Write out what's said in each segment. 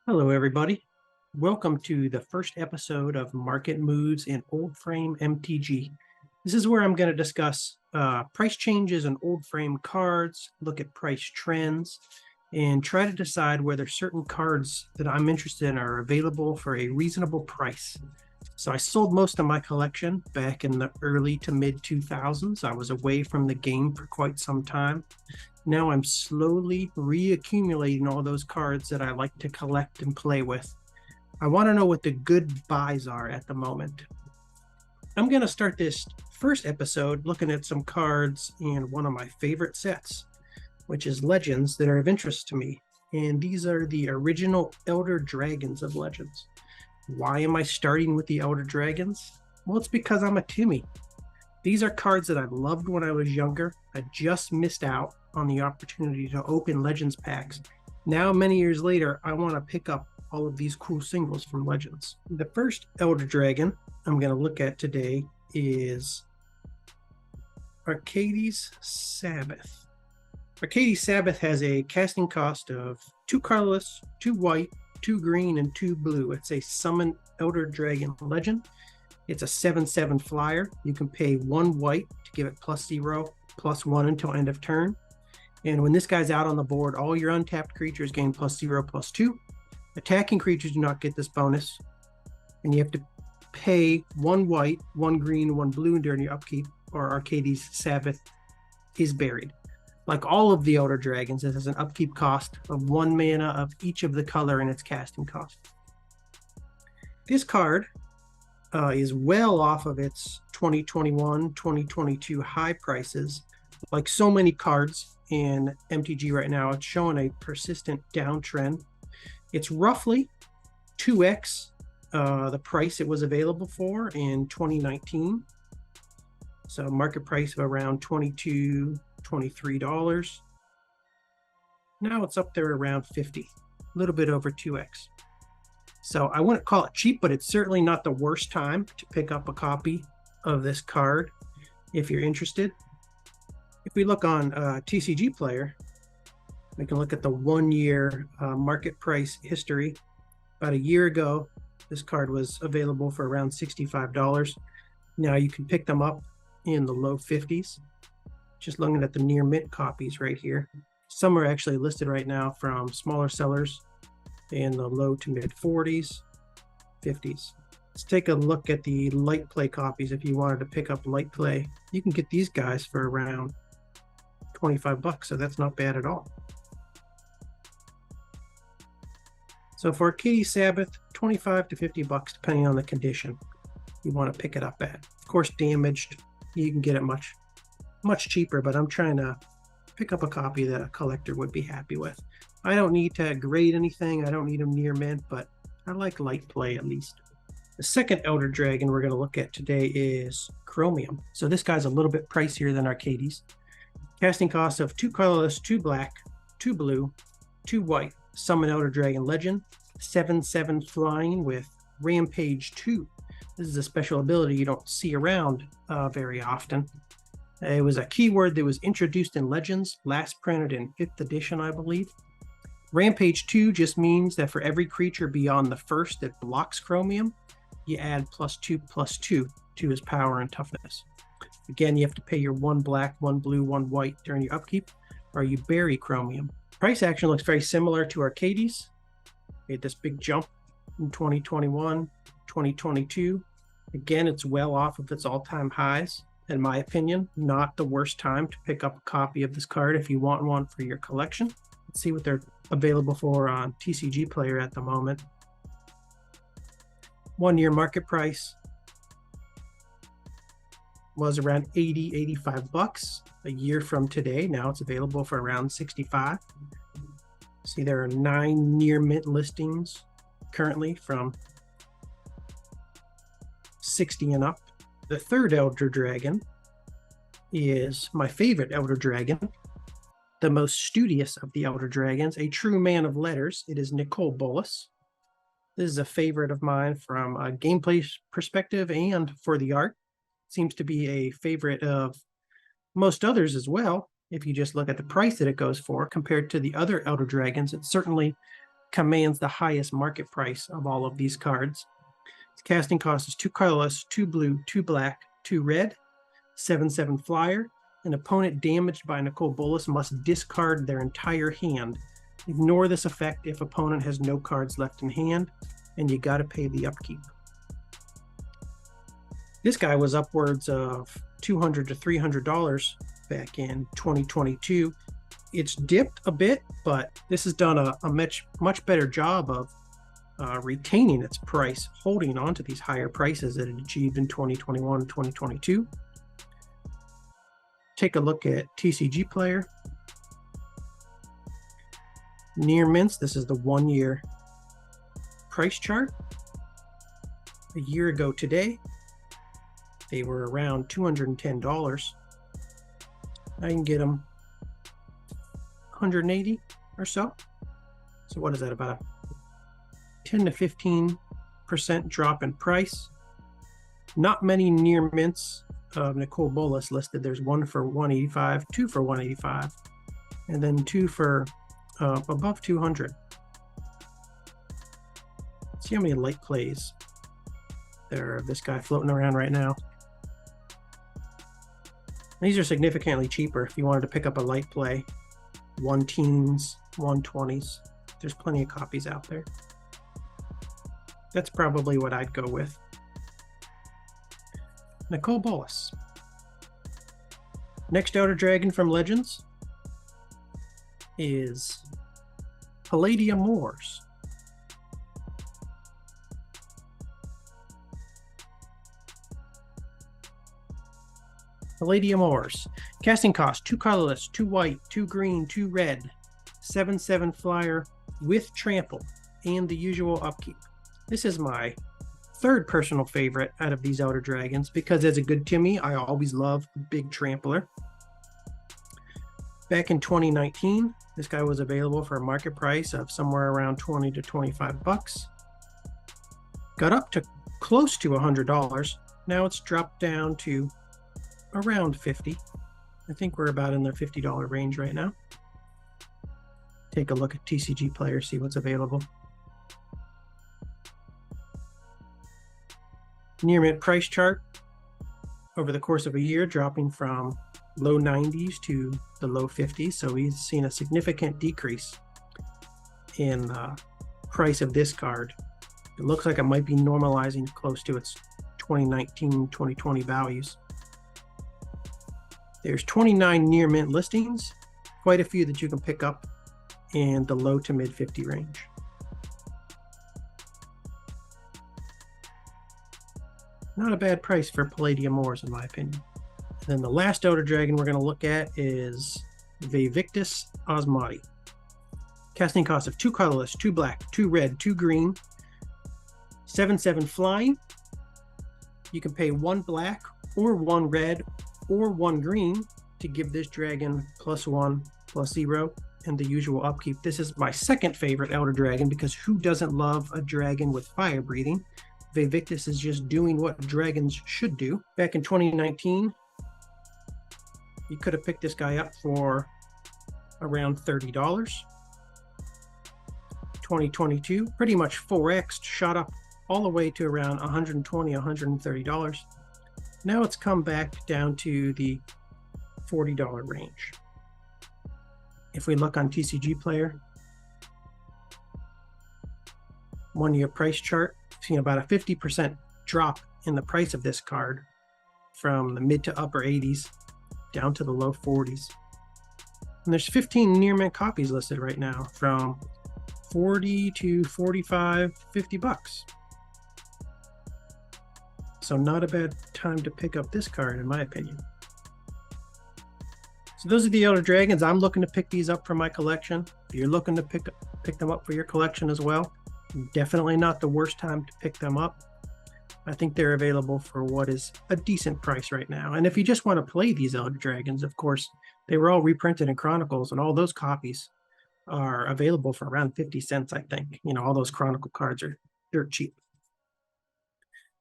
Hello, everybody. Welcome to the first episode of Market Moves in Old Frame MTG. This is where I'm going to discuss price changes in old frame cards, look at price trends, and try to decide whether certain cards that I'm interested in are available for a reasonable price. So I sold most of my collection back in the early to mid 2000s. I was away from the game for quite some time. Now I'm slowly reaccumulating all those cards that I like to collect and play with. I want to know what the good buys are at the moment. I'm going to start this first episode looking at some cards in one of my favorite sets, which is Legends, that are of interest to me. And these are the original Elder Dragons of Legends. Why am I starting with the Elder Dragons? Well, it's because I'm a Timmy. These are cards that I loved when I was younger. I just missed out on the opportunity to open Legends packs. Now, many years later, I want to pick up all of these cool singles from Legends. The first Elder Dragon I'm going to look at today is Arcades Sabbath. Arcades Sabbath has a casting cost of 2 colorless, 2 white, 2 green, and 2 blue. It's a Summon Elder Dragon Legend. It's a 7/7 flyer. You can pay 1 white to give it +0/+1 until end of turn. And when this guy's out on the board, all your untapped creatures gain +0/+2. Attacking creatures do not get this bonus. And you have to pay 1 white, 1 green, 1 blue during your upkeep, or Arcades Sabbath is buried. Like all of the Elder Dragons, it has an upkeep cost of 1 mana of each of the color in its casting cost. This card is well off of its 2021, 2022 high prices. Like so many cards in MTG right now, it's showing a persistent downtrend. It's roughly 2x the price it was available for in 2019. So market price of around $22, $23. Now it's up there around 50, a little bit over 2x. So I wouldn't call it cheap, but it's certainly not the worst time to pick up a copy of this card if you're interested. If we look on TCG Player, we can look at the 1-year market price history. About a year ago, this card was available for around $65. Now you can pick them up in the low 50s. Just looking at the near mint copies right here. Some are actually listed right now from smaller sellers in the low to mid 40s, 50s. Let's take a look at the light play copies. If you wanted to pick up light play, you can get these guys for around $25, so that's not bad at all. So for Arcades Sabbath, $25 to $50, depending on the condition you want to pick it up at. Of course, damaged, you can get it much cheaper, but I'm trying to pick up a copy that a collector would be happy with. I don't need to grade anything. I don't need them near mint, but I like light play at least. The second Elder Dragon we're going to look at today is Chromium. So this guy's a little bit pricier than Arcades. Casting cost of 2 colorless, 2 black, 2 blue, 2 white. Summon Elder Dragon Legend. 7/7 flying with Rampage 2. This is a special ability you don't see around very often. It was a keyword that was introduced in Legends, last printed in 5th edition, I believe. Rampage 2 just means that for every creature beyond the first that blocks Chromium, you add +2/+2 to his power and toughness. Again, you have to pay your 1 black, 1 blue, 1 white during your upkeep, or you bury Chromium. Price action looks very similar to Arcades. We had this big jump in 2021, 2022. Again, it's well off of its all-time highs. In my opinion, not the worst time to pick up a copy of this card if you want one for your collection. Let's see what they're available for on TCG Player at the moment. 1-year market price was around $80, $85 a year from today. Now it's available for around $65. See, there are 9 near mint listings currently from 60 and up. The third Elder Dragon is my favorite Elder Dragon, the most studious of the Elder Dragons, a true man of letters. It is Nicole Bolas. This is a favorite of mine from a gameplay perspective and for the art. Seems to be a favorite of most others as well. If you just look at the price that it goes for compared to the other Elder Dragons, it's certainly commands the highest market price of all of these cards. Its casting cost is 2 colorless, 2 blue, 2 black, 2 red, 7/7 flyer. An opponent damaged by Nicole Bolas must discard their entire hand. Ignore this effect if opponent has no cards left in hand, and you got to pay the upkeep. This guy was upwards of $200 to $300 back in 2022. It's dipped a bit, but this has done a much better job of retaining its price, holding on to these higher prices that it achieved in 2021 and 2022. Take a look at TCG Player. Near mints, this is the 1 year price chart. A year ago today, they were around $210. I can get them 180 or so. So what is that, about a 10 to 15% drop in price? Not many near mints of Nicole Bolas listed. There's one for 185, two for 185, and then two for above 200. Let's see how many light plays there are of this guy floating around right now. These are significantly cheaper if you wanted to pick up a light play. 110s, 120s. There's plenty of copies out there. That's probably what I'd go with. Nicole Bolas. Next Outer Dragon from Legends is Palladium Moors. Palladium Moors. Casting cost, 2 colorless, 2 white, 2 green, 2 red, 7/7 flyer with trample and the usual upkeep. This is my third personal favorite out of these Outer Dragons because as a good Timmy, I always love a big trampler. Back in 2019, this guy was available for a market price of somewhere around 20 to 25 bucks. Got up to close to $100. Now it's dropped down to around 50. I think we're about in the $50 range right now. Take a look at TCG Player, see what's available. Near mint price chart over the course of a year, dropping from low 90s to the low 50s. So we've seen a significant decrease in price of this card. It looks like it might be normalizing close to its 2019, 2020 values. There's 29 near mint listings, quite a few that you can pick up in the low to mid 50 range. Not a bad price for Palladium Moors, in my opinion. And then the last Outer Dragon we're going to look at is Vivictus Osmati. Casting cost of 2 colorless, 2 black, 2 red, 2 green, 7/7 flying. You can pay 1 black or 1 red or 1 green to give this dragon +1, +0, and the usual upkeep. This is my second favorite Outer Dragon because who doesn't love a dragon with fire breathing? Vivictus is just doing what dragons should do. Back in 2019, you could have picked this guy up for around $30. 2022, pretty much 4x, shot up all the way to around $120, $130. Now it's come back down to the $40 range. If we look on TCG Player, 1 year price chart, seen about a 50% drop in the price of this card from the mid to upper 80s down to the low 40s. And there's 15 near mint copies listed right now from 40 to 45, 50 bucks. So not a bad time to pick up this card, in my opinion. So those are the Outer Dragons. I'm looking to pick these up for my collection. If you're looking to pick them up for your collection as well, definitely not the worst time to pick them up. I think they're available for what is a decent price right now. And if you just want to play these Outer Dragons, of course, they were all reprinted in Chronicles, and all those copies are available for around 50 cents, I think. You know, all those Chronicle cards are dirt cheap.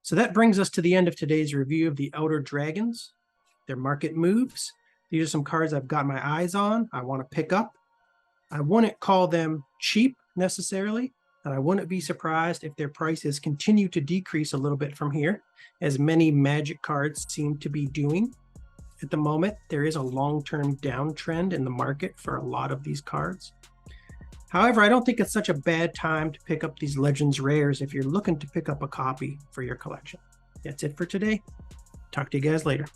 So that brings us to the end of today's review of the Outer Dragons, their market moves. These are some cards I've got my eyes on, I want to pick up. I wouldn't call them cheap, necessarily, and I wouldn't be surprised if their prices continue to decrease a little bit from here, as many Magic cards seem to be doing. At the moment, there is a long-term downtrend in the market for a lot of these cards. However, I don't think it's such a bad time to pick up these Legends rares if you're looking to pick up a copy for your collection. That's it for today. Talk to you guys later.